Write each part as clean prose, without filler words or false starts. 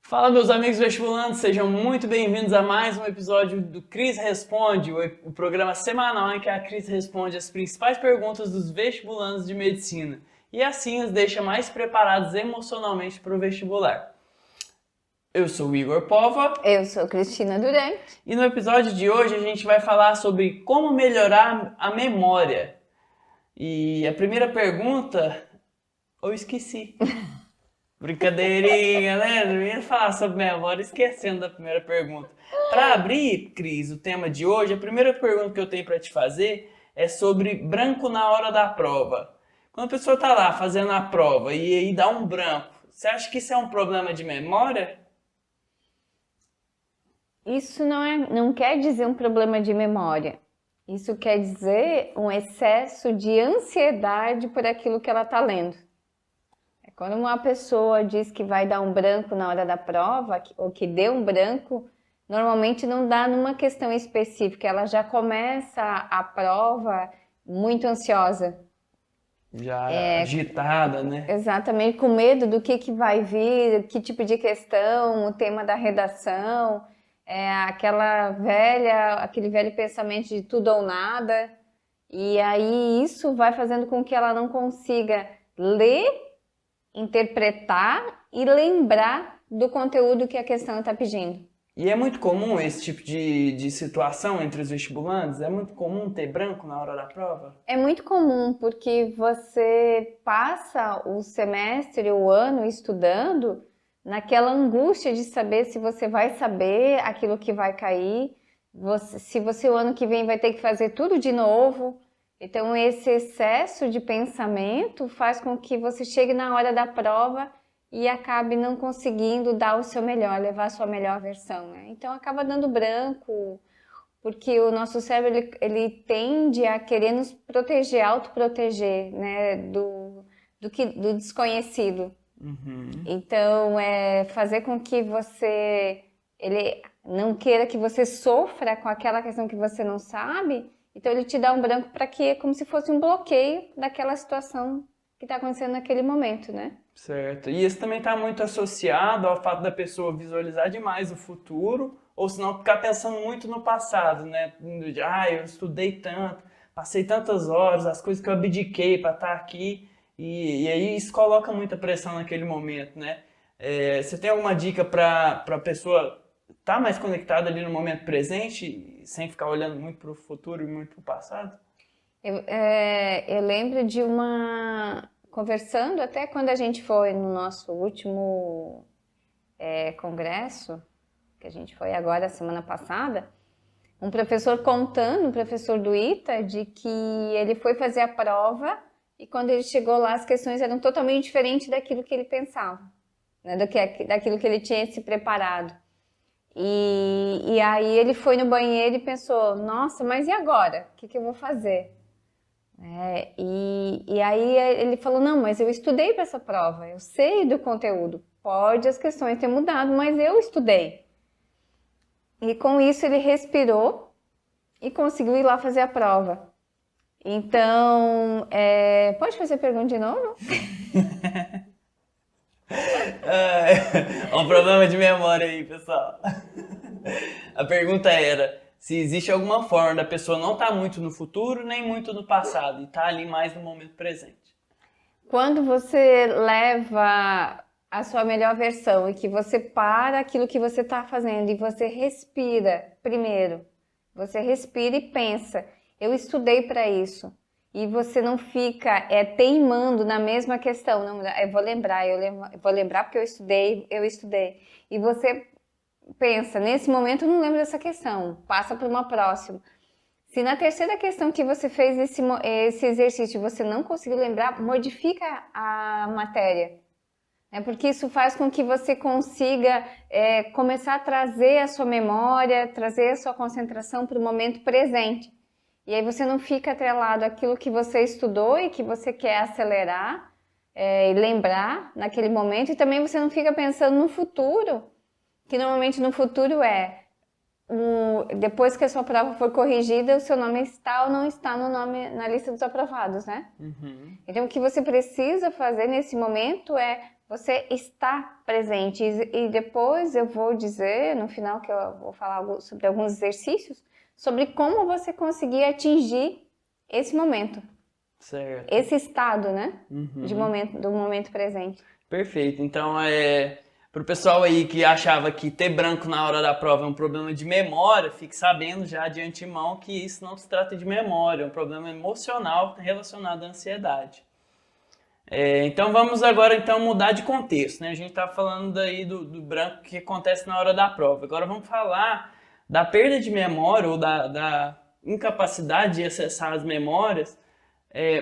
Fala, meus amigos vestibulantes, sejam muito bem-vindos a mais um episódio do Cris Responde, o programa semanal em que a Cris responde as principais perguntas dos vestibulandos de medicina e assim os deixa mais preparados emocionalmente para o vestibular. Eu sou o Igor Pova. Eu sou Cristina Durante. E no episódio de hoje a gente vai falar sobre como melhorar a memória. E a primeira pergunta, eu esqueci. Brincadeirinha, né? Eu ia falar sobre memória, esquecendo da primeira pergunta. Para abrir, Cris, o tema de hoje, a primeira pergunta que eu tenho para te fazer é sobre branco na hora da prova. Quando a pessoa está lá fazendo a prova e aí dá um branco, você acha que isso é um problema de memória? Isso não quer dizer um problema de memória. Isso quer dizer um excesso de ansiedade por aquilo que ela está lendo. Quando uma pessoa diz que vai dar um branco na hora da prova, ou que deu um branco, normalmente não dá numa questão específica, ela já começa a prova muito ansiosa. Já agitada, né? Exatamente, com medo do que vai vir, que tipo de questão, o tema da redação, aquele velho pensamento de tudo ou nada. E aí isso vai fazendo com que ela não consiga ler, interpretar e lembrar do conteúdo que a questão está pedindo. E é muito comum esse tipo de situação entre os vestibulantes? É muito comum ter branco na hora da prova? É muito comum, porque você passa o semestre, o ano estudando naquela angústia de saber se você vai saber aquilo que vai cair, se você o ano que vem vai ter que fazer tudo de novo. Então, esse excesso de pensamento faz com que você chegue na hora da prova e acabe não conseguindo dar o seu melhor, levar a sua melhor versão, né? Então, acaba dando branco, porque o nosso cérebro ele tende a querer nos proteger, autoproteger, né, do desconhecido. Uhum. Então, fazer com que ele não queira que você sofra com aquela questão que você não sabe. Então ele te dá um branco para que é como se fosse um bloqueio daquela situação que está acontecendo naquele momento, né? Certo. E isso também está muito associado ao fato da pessoa visualizar demais o futuro, ou senão ficar pensando muito no passado, né? Eu estudei tanto, passei tantas horas, as coisas que eu abdiquei para estar aqui, e aí isso coloca muita pressão naquele momento, né? Você tem alguma dica para a pessoa estar mais conectada ali no momento presente, sem ficar olhando muito para o futuro e muito para o passado? Eu lembro de conversando até quando a gente foi no nosso último congresso, que a gente foi agora semana passada, um professor contando, um professor do ITA, de que ele foi fazer a prova e quando ele chegou lá as questões eram totalmente diferentes daquilo que ele pensava, né, daquilo que ele tinha se preparado. E aí ele foi no banheiro e pensou, nossa, mas e agora? O que eu vou fazer? E aí ele falou, não, mas eu estudei para essa prova, eu sei do conteúdo. Pode as questões ter mudado, mas eu estudei. E com isso ele respirou e conseguiu ir lá fazer a prova. Então, pode fazer a pergunta de novo? É um problema de memória aí, pessoal. A pergunta era se existe alguma forma da pessoa não estar muito no futuro nem muito no passado e estar ali mais no momento presente. Quando você leva a sua melhor versão e que você para aquilo que você está fazendo e você respira primeiro, você respira e pensa, eu estudei para isso. E você não fica teimando na mesma questão, não, eu vou lembrar porque eu estudei. E você pensa, nesse momento eu não lembro dessa questão, passa para uma próxima. Se na terceira questão que você fez esse exercício você não conseguiu lembrar, modifica a matéria. Porque isso faz com que você consiga começar a trazer a sua memória, trazer a sua concentração para o momento presente. E aí você não fica atrelado àquilo que você estudou e que você quer acelerar e lembrar naquele momento. E também você não fica pensando no futuro, que normalmente no futuro depois que a sua prova for corrigida, o seu nome está ou não está na lista dos aprovados, né? Uhum. Então o que você precisa fazer nesse momento é você está presente. E depois eu vou dizer, no final, que eu vou falar sobre alguns exercícios, sobre como você conseguir atingir esse momento, Certo. esse estado, né? Uhum. Do momento presente. Perfeito. Então, pro pessoal aí que achava que ter branco na hora da prova é um problema de memória, fique sabendo já de antemão que isso não se trata de memória, é um problema emocional relacionado à ansiedade. Então vamos agora então mudar de contexto, né? A gente está falando daí do branco que acontece na hora da prova. Agora vamos falar da perda de memória ou da incapacidade de acessar as memórias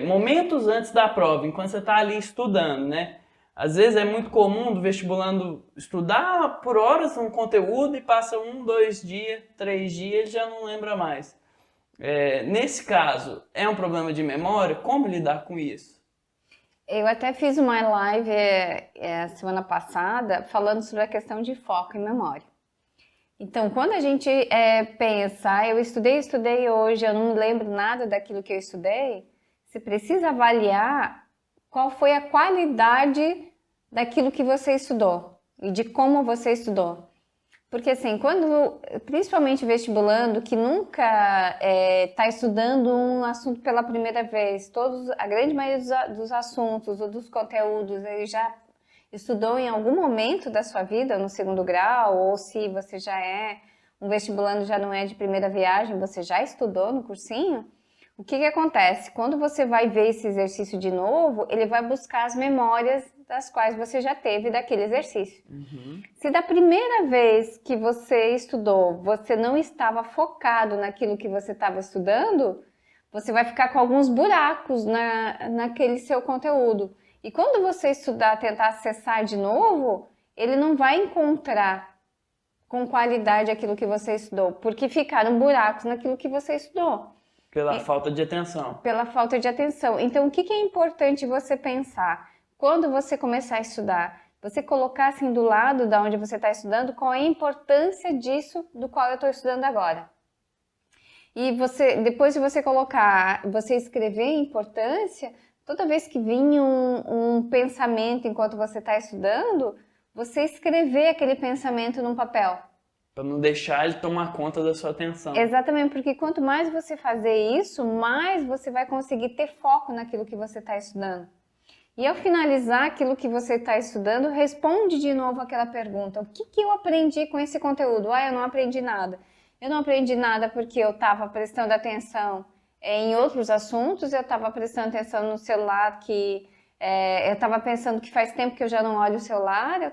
momentos antes da prova, enquanto você está ali estudando, né? Às vezes é muito comum do vestibulando estudar por horas um conteúdo e passa 1, 2 dias, 3 dias e já não lembra mais. Nesse caso, é um problema de memória? Como lidar com isso? Eu até fiz uma live semana passada falando sobre a questão de foco e memória. Então, quando a gente pensa, eu estudei hoje, eu não me lembro nada daquilo que eu estudei, você precisa avaliar qual foi a qualidade daquilo que você estudou e de como você estudou. Porque assim, principalmente vestibulando, que nunca está estudando um assunto pela primeira vez, a grande maioria dos assuntos ou dos conteúdos, ele já estudou em algum momento da sua vida, no segundo grau, ou se você já é um vestibulando, já não é de primeira viagem, você já estudou no cursinho, o que acontece? Quando você vai ver esse exercício de novo, ele vai buscar as memórias das quais você já teve daquele exercício. Uhum. Se da primeira vez que você estudou, você não estava focado naquilo que você estava estudando, você vai ficar com alguns buracos naquele seu conteúdo. E quando você estudar, tentar acessar de novo, ele não vai encontrar com qualidade aquilo que você estudou, porque ficaram buracos naquilo que você estudou. Pela falta de atenção. Pela falta de atenção. Então, o que é importante você pensar? Quando você começar a estudar, você colocar assim do lado da onde você está estudando, qual é a importância disso do qual eu estou estudando agora. E depois de você você escrever a importância, toda vez que vir um pensamento enquanto você está estudando, você escrever aquele pensamento num papel. Para não deixar ele tomar conta da sua atenção. Exatamente, porque quanto mais você fazer isso, mais você vai conseguir ter foco naquilo que você está estudando. E ao finalizar aquilo que você está estudando, responde de novo aquela pergunta. O que eu aprendi com esse conteúdo? Eu não aprendi nada. Eu não aprendi nada porque eu estava prestando atenção em outros assuntos, eu estava prestando atenção no celular eu estava pensando que faz tempo que eu já não olho o celular, eu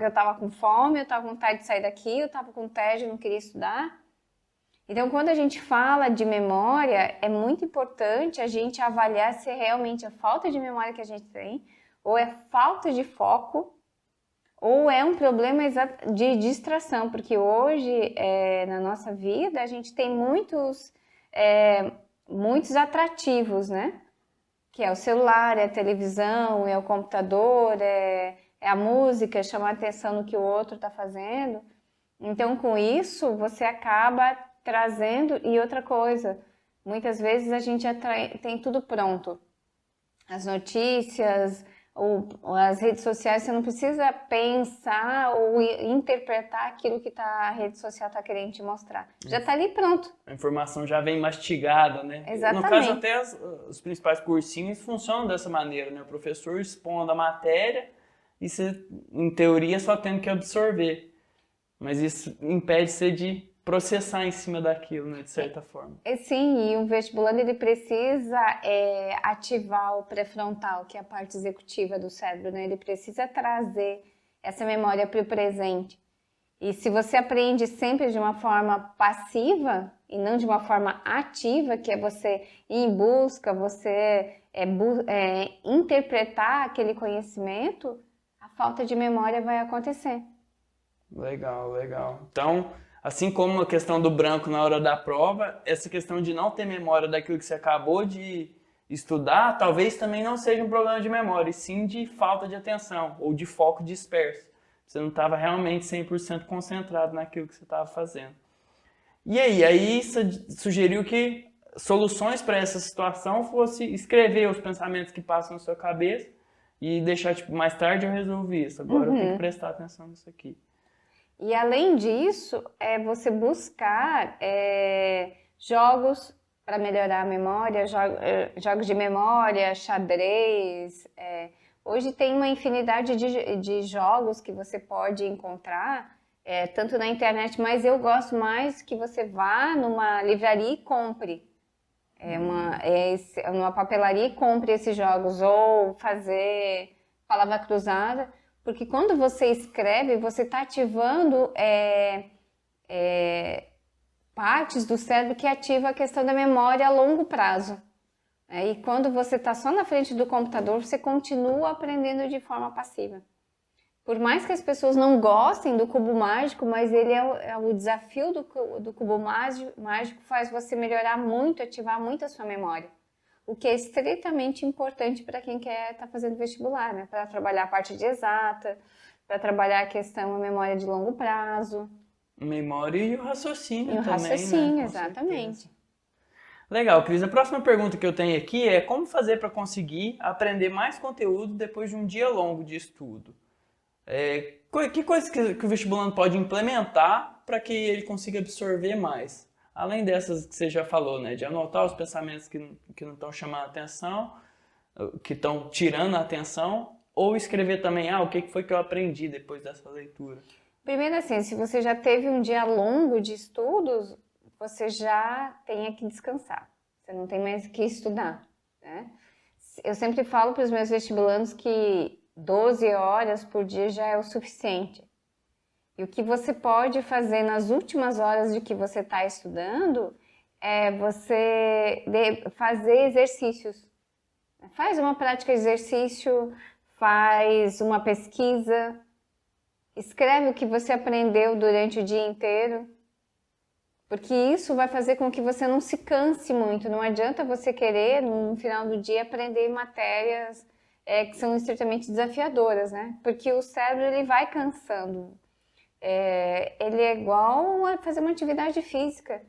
estava com fome, eu estava com vontade de sair daqui, eu estava com tédio, não queria estudar. Então, quando a gente fala de memória, é muito importante a gente avaliar se é realmente a falta de memória que a gente tem, ou é falta de foco, ou é um problema de distração, porque hoje, na nossa vida, a gente tem muitos atrativos, né? Que é o celular, é a televisão, é o computador, é a música, chamar atenção no que o outro está fazendo. Então, com isso, você acaba trazendo. E outra coisa, muitas vezes a gente tem tudo pronto. As notícias, ou as redes sociais, você não precisa pensar ou interpretar aquilo que a rede social está querendo te mostrar. Já está ali pronto. A informação já vem mastigada, né? Exatamente. No caso, até os principais cursinhos funcionam dessa maneira, né? O professor expondo a matéria e você, em teoria, só tendo que absorver. Mas isso impede você de processar em cima daquilo, né? De certa forma. Sim, e o vestibulando ele precisa ativar o pré-frontal, que é a parte executiva do cérebro, né? Ele precisa trazer essa memória para o presente. E se você aprende sempre de uma forma passiva e não de uma forma ativa, que é você ir em busca, você interpretar aquele conhecimento, a falta de memória vai acontecer. Legal, legal. Então, assim como a questão do branco na hora da prova, essa questão de não ter memória daquilo que você acabou de estudar, talvez também não seja um problema de memória, e sim de falta de atenção ou de foco disperso. Você não estava realmente 100% concentrado naquilo que você estava fazendo. E aí sugeriu que soluções para essa situação fosse escrever os pensamentos que passam na sua cabeça e deixar, tipo, mais tarde eu resolvi isso, agora eu tenho que prestar atenção nisso aqui. E além disso, é você buscar jogos para melhorar a memória, jogos de memória, xadrez. Hoje tem uma infinidade de jogos que você pode encontrar, tanto na internet, mas eu gosto mais que você vá numa livraria e compre. Numa papelaria e compre esses jogos, ou fazer palavra cruzada. Porque quando você escreve, você está ativando partes do cérebro que ativam a questão da memória a longo prazo. E quando você está só na frente do computador, você continua aprendendo de forma passiva. Por mais que as pessoas não gostem do cubo mágico, mas ele o desafio do cubo mágico faz você melhorar muito, ativar muito a sua memória. O que é estritamente importante para quem quer estar fazendo vestibular, né? Para trabalhar a parte de exata, para trabalhar a questão da memória de longo prazo. Memória e o raciocínio E o também, raciocínio, né? exatamente. Certeza. Legal, Cris. A próxima pergunta que eu tenho aqui é como fazer para conseguir aprender mais conteúdo depois de um dia longo de estudo? Que coisas que o vestibulando pode implementar para que ele consiga absorver mais? Além dessas que você já falou, né? De anotar os pensamentos que não estão chamando a atenção, que estão tirando a atenção, ou escrever também, o que foi que eu aprendi depois dessa leitura? Primeiro assim, se você já teve um dia longo de estudos, você já tem que descansar. Você não tem mais que estudar, né? Eu sempre falo para os meus vestibulandos que 12 horas por dia já é o suficiente. E o que você pode fazer nas últimas horas de que você está estudando é você fazer exercícios. Faz uma prática de exercício, faz uma pesquisa, escreve o que você aprendeu durante o dia inteiro, porque isso vai fazer com que você não se canse muito. Não adianta você querer, no final do dia, aprender matérias que são estritamente desafiadoras, né? Porque o cérebro ele vai cansando. Ele é igual a fazer uma atividade física.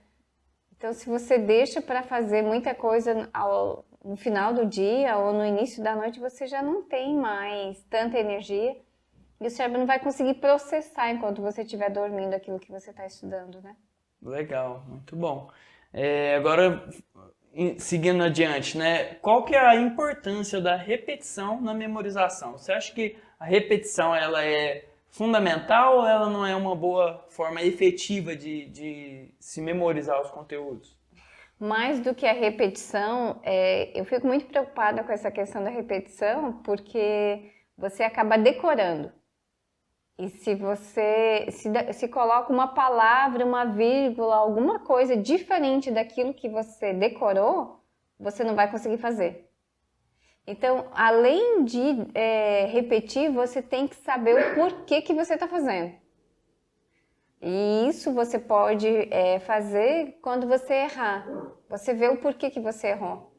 Então, se você deixa para fazer muita coisa no final do dia ou no início da noite, você já não tem mais tanta energia e o cérebro não vai conseguir processar enquanto você estiver dormindo aquilo que você está estudando, né? Legal, muito bom. Agora, seguindo adiante, né? Qual que é a importância da repetição na memorização? Você acha que a repetição ela é fundamental ou ela não é uma boa forma efetiva de se memorizar os conteúdos? Mais do que a repetição, eu fico muito preocupada com essa questão da repetição, porque você acaba decorando. E se você se coloca uma palavra, uma vírgula, alguma coisa diferente daquilo que você decorou, você não vai conseguir fazer. Então, além de repetir, você tem que saber o porquê que você está fazendo. E isso você pode fazer quando você errar. Você vê o porquê que você errou.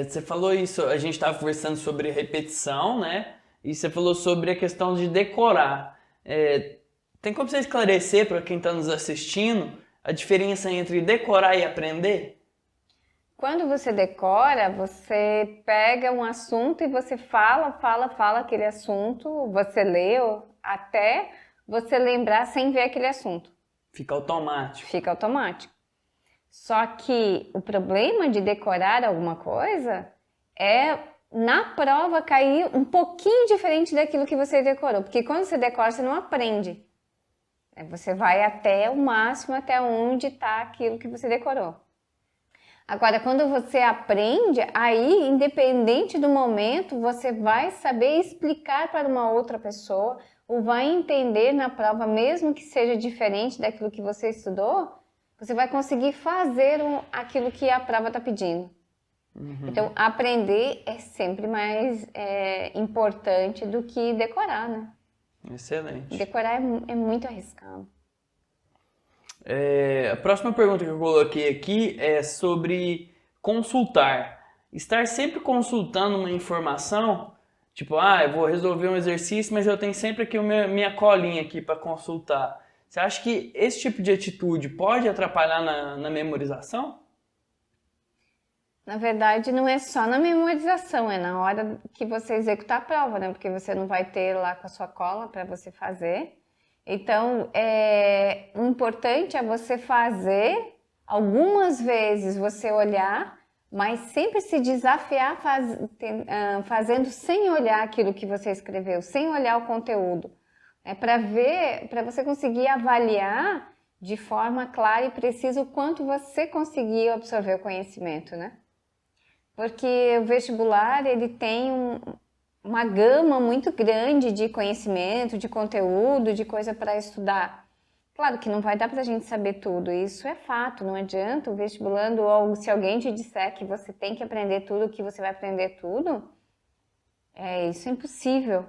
Você falou isso, a gente estava conversando sobre repetição, né? E você falou sobre a questão de decorar. Tem como você esclarecer para quem está nos assistindo a diferença entre decorar e aprender? Quando você decora, você pega um assunto e você fala aquele assunto, você lê até você lembrar sem ver aquele assunto. Fica automático. Fica automático. Só que o problema de decorar alguma coisa é na prova cair um pouquinho diferente daquilo que você decorou. Porque quando você decora, você não aprende. Você vai até o máximo, até onde está aquilo que você decorou. Agora, quando você aprende, aí, independente do momento, você vai saber explicar para uma outra pessoa, ou vai entender na prova, mesmo que seja diferente daquilo que você estudou, você vai conseguir fazer aquilo que a prova está pedindo. Uhum. Então, aprender é sempre mais importante do que decorar, né? Excelente. Decorar é muito arriscado. A próxima pergunta que eu coloquei aqui é sobre consultar. Estar sempre consultando uma informação, tipo, eu vou resolver um exercício, mas eu tenho sempre aqui minha colinha aqui para consultar. Você acha que esse tipo de atitude pode atrapalhar na memorização? Na verdade, não é só na memorização, é na hora que você executar a prova, né? Porque você não vai ter lá com a sua cola para você fazer. Então, o importante é você fazer, algumas vezes você olhar, mas sempre se desafiar fazendo sem olhar aquilo que você escreveu, sem olhar o conteúdo. Para ver, para você conseguir avaliar de forma clara e precisa o quanto você conseguiu absorver o conhecimento, né? Porque o vestibular, ele tem uma gama muito grande de conhecimento, de conteúdo, de coisa para estudar. Claro que não vai dar para a gente saber tudo, isso é fato, não adianta o vestibulando ou se alguém te disser que você tem que aprender tudo, que você vai aprender tudo, isso é impossível.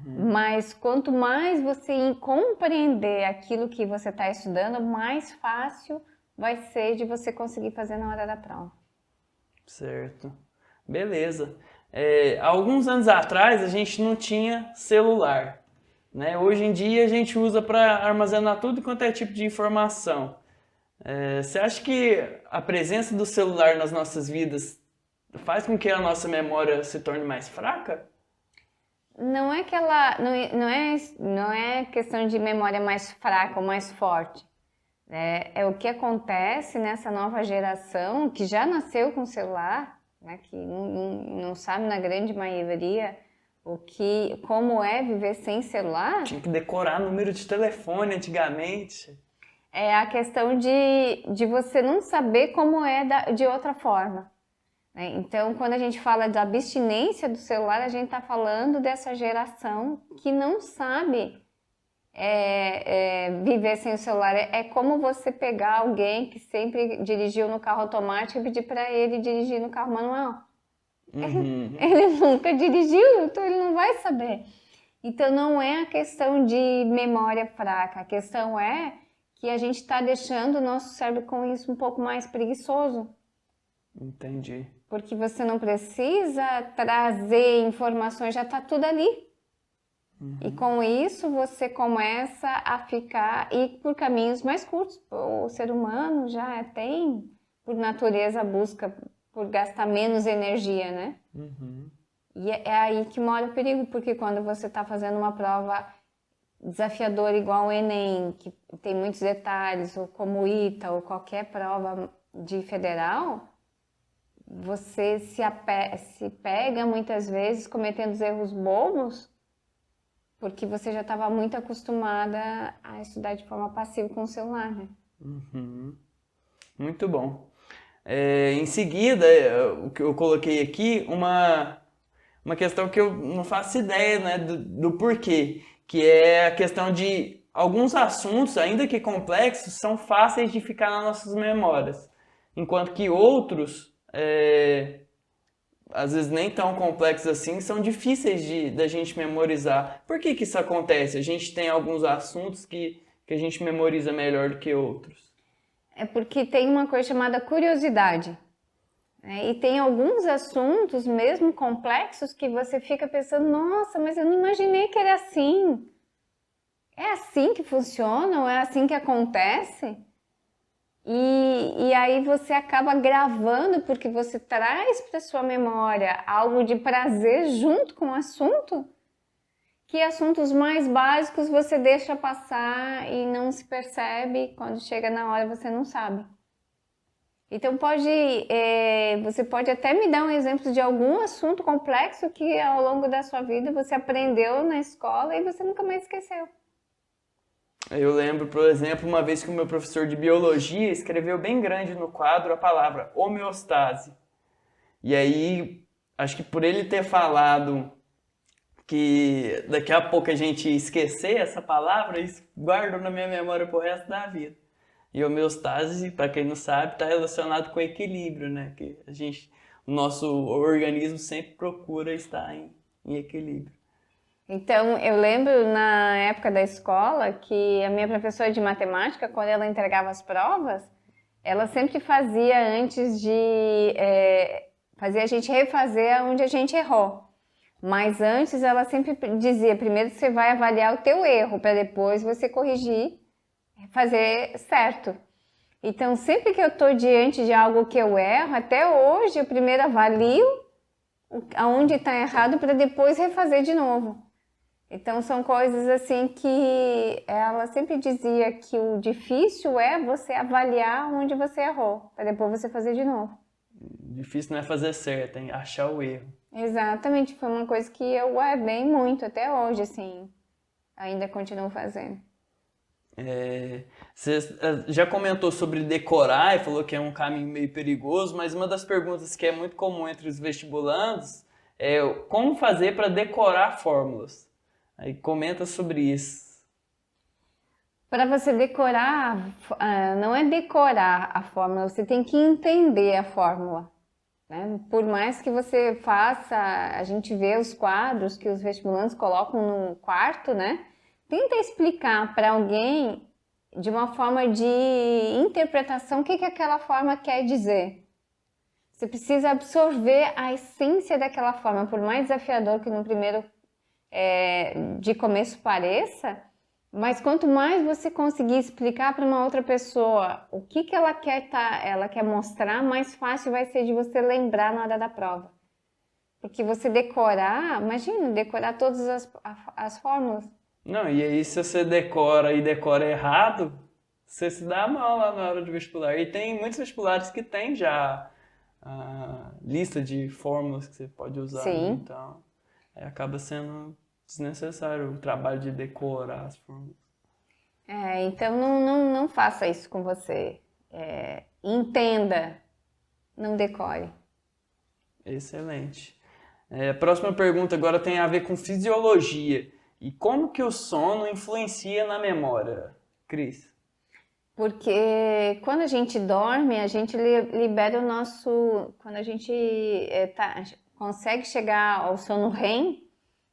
Mas quanto mais você compreender aquilo que você está estudando, mais fácil vai ser de você conseguir fazer na hora da prova. Certo. Beleza. Há alguns anos atrás a gente não tinha celular, né? Hoje em dia a gente usa para armazenar tudo quanto é tipo de informação. Você acha que a presença do celular nas nossas vidas faz com que a nossa memória se torne mais fraca? Não é que não é questão de memória mais fraca ou mais forte. É o que acontece nessa nova geração que já nasceu com celular, né, que não sabe na grande maioria como é viver sem celular. Tinha que decorar número de telefone antigamente. É a questão de você não saber como é de outra forma. Então, quando a gente fala da abstinência do celular, a gente está falando dessa geração que não sabe viver sem o celular. É como você pegar alguém que sempre dirigiu no carro automático e pedir para ele dirigir no carro manual. Ele nunca dirigiu, então ele não vai saber. Então, não é a questão de memória fraca, a questão é que a gente está deixando o nosso cérebro com isso um pouco mais preguiçoso. Entendi. Porque você não precisa trazer informações, já está tudo ali. E com isso você começa a ir por caminhos mais curtos. O ser humano já tem, por natureza, a busca por gastar menos energia, né? E é aí que mora o perigo, porque quando você está fazendo uma prova desafiadora igual o Enem, que tem muitos detalhes, ou como o ITA, ou qualquer prova de federal, você se pega muitas vezes cometendo os erros bobos, porque você já estava muito acostumada a estudar de forma passiva com o celular, né? Muito bom. Em seguida, o que eu coloquei aqui, uma questão que eu não faço ideia, né, do porquê, que é a questão de alguns assuntos, ainda que complexos, são fáceis de ficar nas nossas memórias, enquanto que outros, às vezes nem tão complexos assim, são difíceis da gente memorizar. Por que isso acontece? A gente tem alguns assuntos que a gente memoriza melhor do que outros. É porque tem uma coisa chamada curiosidade. E tem alguns assuntos, mesmo complexos, que você fica pensando, nossa, mas eu não imaginei que era assim. É assim que funciona ou é assim que acontece? E aí você acaba gravando porque você traz para sua memória algo de prazer junto com o assunto, que assuntos mais básicos você deixa passar e não se percebe, quando chega na hora você não sabe. Então você pode até me dar um exemplo de algum assunto complexo que ao longo da sua vida você aprendeu na escola e você nunca mais esqueceu. Eu lembro, por exemplo, uma vez que o meu professor de biologia escreveu bem grande no quadro a palavra homeostase. E aí, acho que por ele ter falado que daqui a pouco a gente ia esquecer essa palavra, isso guardou na minha memória pro resto da vida. E homeostase, para quem não sabe, está relacionado com equilíbrio, né? Que o nosso organismo sempre procura estar em equilíbrio. Então, eu lembro na época da escola que a minha professora de matemática, quando ela entregava as provas, ela sempre fazia fazia a gente refazer onde a gente errou. Mas antes ela sempre dizia, primeiro você vai avaliar o teu erro, para depois você corrigir, fazer certo. Então, sempre que eu estou diante de algo que eu erro, até hoje, eu primeiro avalio aonde está errado para depois refazer de novo. Então, são coisas assim que ela sempre dizia que o difícil é você avaliar onde você errou, para depois você fazer de novo. Difícil não é fazer certo, é achar o erro. Exatamente, foi uma coisa que eu guardei muito até hoje, assim, ainda continuo fazendo. Você já comentou sobre decorar e falou que é um caminho meio perigoso, mas uma das perguntas que é muito comum entre os vestibulandos é como fazer para decorar fórmulas. Aí comenta sobre isso. Para você decorar, não é decorar a fórmula, você tem que entender a fórmula, né? Por mais que você faça, a gente vê os quadros que os vestibulantes colocam no quarto, né? Tenta explicar para alguém de uma forma de interpretação o que aquela forma quer dizer. Você precisa absorver a essência daquela forma, por mais desafiador que no primeiro de começo pareça, mas quanto mais você conseguir explicar para uma outra pessoa o que ela quer mostrar, mais fácil vai ser de você lembrar na hora da prova. Porque você decorar, imagina, decorar todas as fórmulas. Não, e aí se você decora e decora errado, você se dá mal lá na hora do vestibular. E tem muitos vestibulares que tem já a lista de fórmulas que você pode usar, né? Sim. Então, acaba sendo desnecessário o trabalho de decorar as fórmulas. Então não faça isso com você. Entenda, não decore. Excelente. A próxima pergunta agora tem a ver com fisiologia. E como que o sono influencia na memória, Cris? Porque quando a gente dorme, a gente libera o nosso... Quando a gente consegue chegar ao sono REM,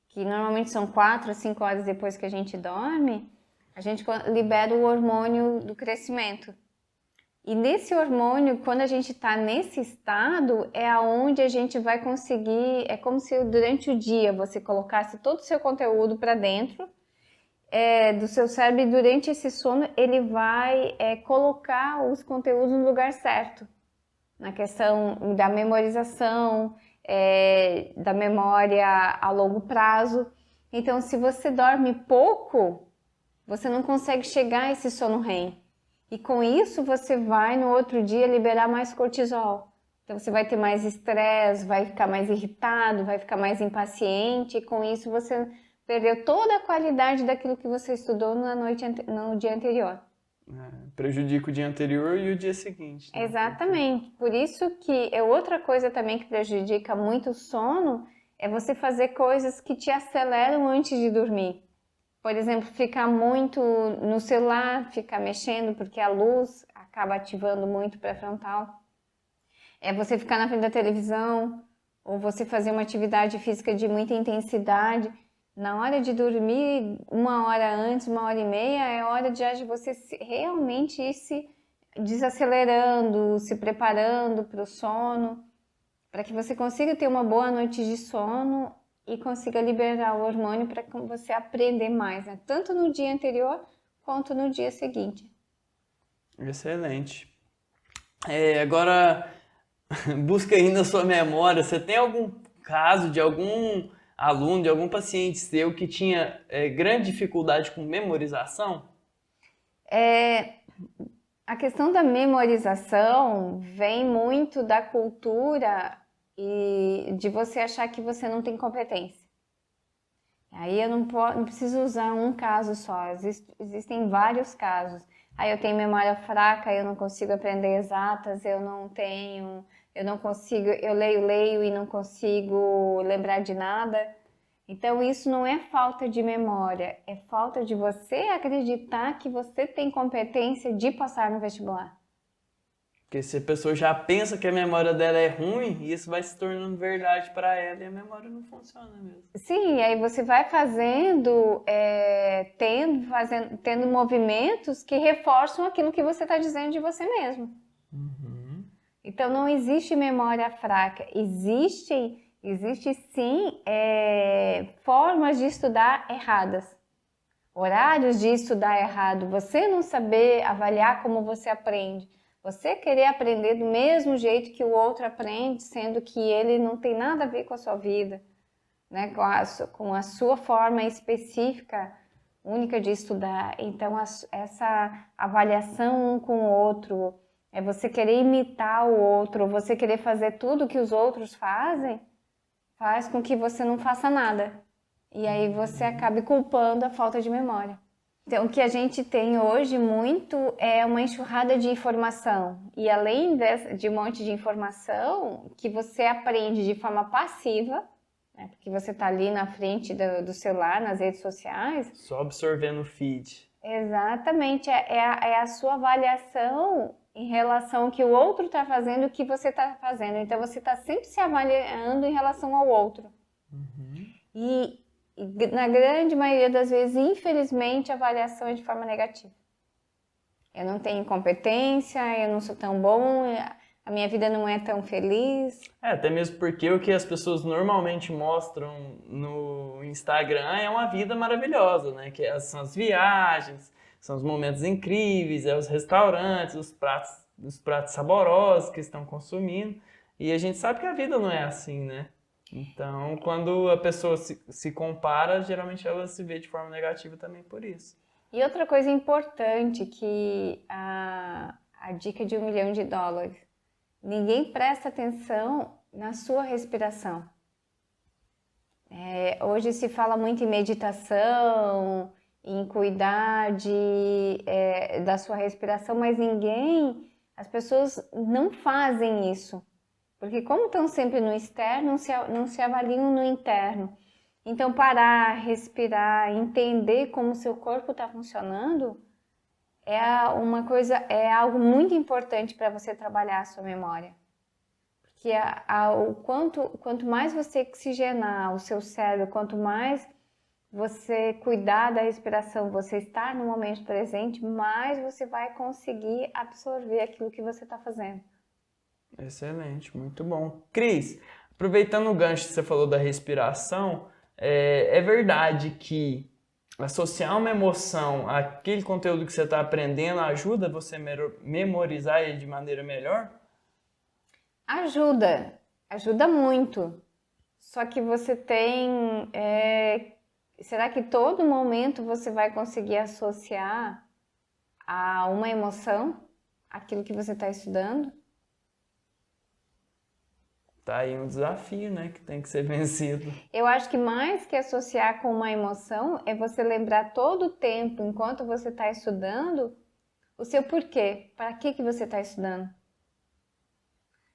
que normalmente são 4 a 5 horas depois que a gente dorme, a gente libera o hormônio do crescimento. E nesse hormônio, quando a gente está nesse estado, é aonde a gente vai conseguir... É como se durante o dia você colocasse todo o seu conteúdo para dentro do seu cérebro, e durante esse sono ele vai colocar os conteúdos no lugar certo. Na questão da memorização, da memória a longo prazo. Então, se você dorme pouco, você não consegue chegar a esse sono REM. E com isso você vai no outro dia liberar mais cortisol. Então você vai ter mais estresse, vai ficar mais irritado, vai ficar mais impaciente, e com isso você perdeu toda a qualidade daquilo que você estudou no dia anterior. Prejudica o dia anterior e o dia seguinte. Né? Exatamente. Por isso que outra coisa também que prejudica muito o sono é você fazer coisas que te aceleram antes de dormir. Por exemplo, ficar muito no celular, ficar mexendo, porque a luz acaba ativando muito o pré-frontal. É você ficar na frente da televisão, ou você fazer uma atividade física de muita intensidade. Na hora de dormir, 1 hora antes, 1 hora e meia, é hora de você realmente ir se desacelerando, se preparando para o sono, para que você consiga ter uma boa noite de sono e consiga liberar o hormônio para você aprender mais, né? Tanto no dia anterior quanto no dia seguinte. Excelente. Agora, busca aí na sua memória, você tem algum caso de algum aluno, de algum paciente seu que tinha grande dificuldade com memorização? A questão da memorização vem muito da cultura e de você achar que você não tem competência. Aí eu não preciso usar um caso só, existem vários casos. Aí eu tenho memória fraca, eu não consigo aprender exatas, eu não consigo, eu leio e não consigo lembrar de nada. Então isso não é falta de memória, é falta de você acreditar que você tem competência de passar no vestibular. Porque se a pessoa já pensa que a memória dela é ruim, isso vai se tornando verdade para ela e a memória não funciona mesmo. Sim, aí você vai tendo movimentos que reforçam aquilo que você está dizendo de você mesmo. Uhum. Então não existe memória fraca, existe sim formas de estudar erradas. horários de estudar errado, você não saber avaliar como você aprende, você querer aprender do mesmo jeito que o outro aprende, sendo que ele não tem nada a ver com a sua vida, né? Com a sua forma específica, única de estudar. Então, essa avaliação um com o outro, é você querer imitar o outro, você querer fazer tudo que os outros fazem, faz com que você não faça nada. E aí você acabe culpando a falta de memória. Então, o que a gente tem hoje muito é uma enxurrada de informação. E além de um monte de informação que você aprende de forma passiva, né, porque você está ali na frente do celular, nas redes sociais. Só absorvendo o feed. Exatamente, é a sua avaliação em relação ao que o outro está fazendo e o que você está fazendo. Então, você está sempre se avaliando em relação ao outro. E na grande maioria das vezes, infelizmente, a avaliação é de forma negativa. Eu não tenho competência, eu não sou tão bom, a minha vida não é tão feliz. Até mesmo porque o que as pessoas normalmente mostram no Instagram é uma vida maravilhosa, né? Que são as viagens, são os momentos incríveis, os restaurantes, os pratos saborosos que estão consumindo. E a gente sabe que a vida não é assim, né? Então, quando a pessoa se compara, geralmente ela se vê de forma negativa também por isso. E outra coisa importante, que a dica de $1 milhão, ninguém presta atenção na sua respiração. Hoje se fala muito em meditação, em cuidar da sua respiração, mas as pessoas não fazem isso. Porque como estão sempre no externo, não se avaliam no interno. Então, parar, respirar, entender como o seu corpo está funcionando é algo muito importante para você trabalhar a sua memória. Porque quanto mais você oxigenar o seu cérebro, quanto mais você cuidar da respiração, você estar no momento presente, mais você vai conseguir absorver aquilo que você está fazendo. Excelente, muito bom. Cris, aproveitando o gancho que você falou da respiração, é verdade que associar uma emoção àquele conteúdo que você está aprendendo ajuda você a memorizar ele de maneira melhor? Ajuda muito. Só que você tem... será que todo momento você vai conseguir associar a uma emoção aquilo que você está estudando? Tá aí um desafio, né, que tem que ser vencido. Eu acho que mais que associar com uma emoção é você lembrar todo o tempo, enquanto você está estudando, o seu porquê. Para que você está estudando?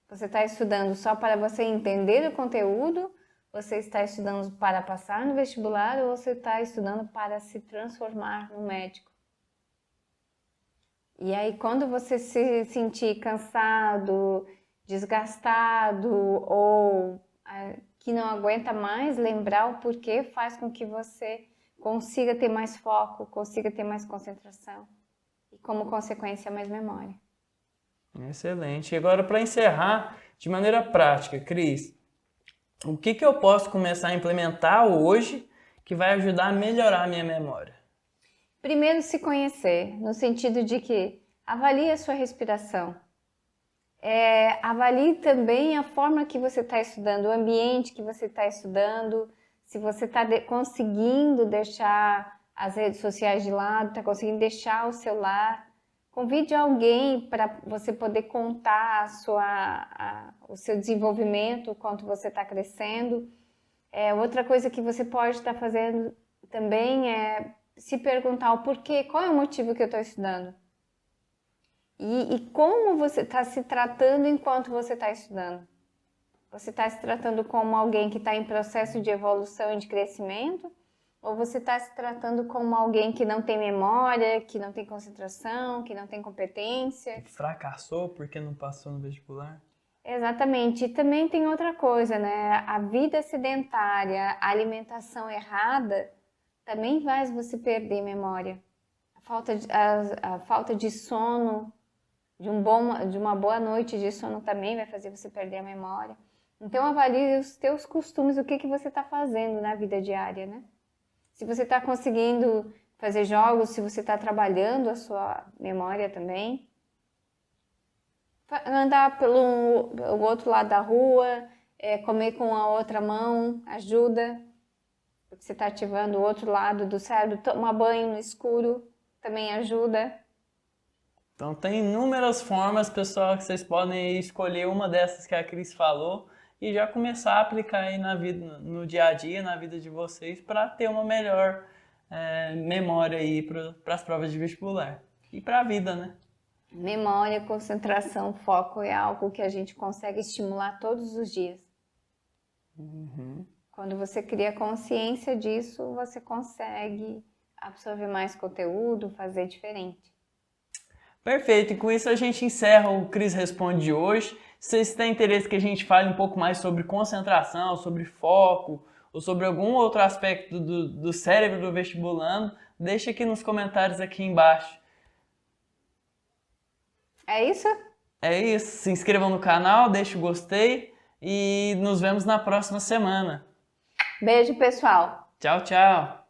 Você está estudando só para você entender o conteúdo? Você está estudando para passar no vestibular ou você está estudando para se transformar no médico? E aí, quando você se sentir cansado, desgastado ou que não aguenta mais, lembrar o porquê faz com que você consiga ter mais foco, consiga ter mais concentração e, como consequência, mais memória. Excelente. E agora, para encerrar, de maneira prática, Cris, o que eu posso começar a implementar hoje que vai ajudar a melhorar a minha memória? Primeiro, se conhecer, no sentido de que avalie a sua respiração. Avalie também a forma que você está estudando, o ambiente que você está estudando, se você está conseguindo deixar as redes sociais de lado, está conseguindo deixar o celular. Convide alguém para você poder contar o seu desenvolvimento, o quanto você está crescendo. Outra coisa que você pode estar fazendo também é se perguntar o porquê, qual é o motivo que eu estou estudando. E como você está se tratando enquanto você está estudando? Você está se tratando como alguém que está em processo de evolução e de crescimento? Ou você está se tratando como alguém que não tem memória, que não tem concentração, que não tem competência? Fracassou porque não passou no vestibular? Exatamente. E também tem outra coisa, né? A vida sedentária, a alimentação errada, também faz você perder memória. A falta de sono, de uma boa noite de sono também vai fazer você perder a memória. Então, avalie os teus costumes, o que você está fazendo na vida diária, né? Se você está conseguindo fazer jogos se você está trabalhando a sua memória também. Andar pelo outro lado da rua, comer com a outra mão, ajuda, porque você está ativando o outro lado do cérebro. Tomar banho no escuro também ajuda. Então tem inúmeras formas, pessoal, que vocês podem escolher uma dessas que a Cris falou e já começar a aplicar aí na vida, no dia a dia, na vida de vocês, para ter uma melhor memória aí para as provas de vestibular e para a vida, né? Memória, concentração, foco é algo que a gente consegue estimular todos os dias. Quando você cria consciência disso, você consegue absorver mais conteúdo, fazer diferente. Perfeito, e com isso a gente encerra o Cris Responde de hoje. Se vocês têm interesse que a gente fale um pouco mais sobre concentração, sobre foco, ou sobre algum outro aspecto do cérebro do vestibulando, deixa aqui nos comentários aqui embaixo. É isso? É isso, se inscrevam no canal, deixe o gostei e nos vemos na próxima semana. Beijo, pessoal! Tchau, tchau!